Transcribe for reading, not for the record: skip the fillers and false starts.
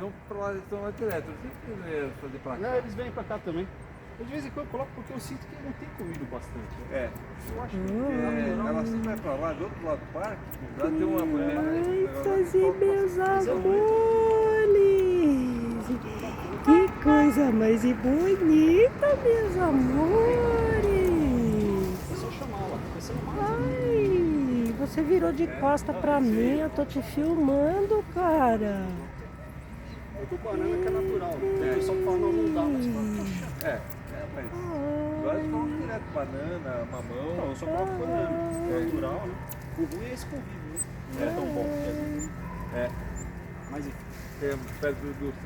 vão pra lá, eles estão lá direto. Eu sempre ia fazer pra cá. Não, eles vêm pra cá também. Eu de vez em quando eu coloco porque eu sinto que não tem comido bastante. É. Eu acho que Ela sempre vai pra lá, do outro lado do parque, lá tem uma mulher. Ai, fazer meus amores. Que coisa mais bonita, meus amores. é só chamar ela, você não mata. Ai, você virou de costa pra mim, eu tô te filmando, cara. Eu tô banana que é natural. O pessoal fala, não dá, mas Mas agora eles falam direto banana, mamão. não, eu só coloco banana. É natural, né? O ruim é esse convívio, né? Não é tão bom. É, Mas enfim. perto do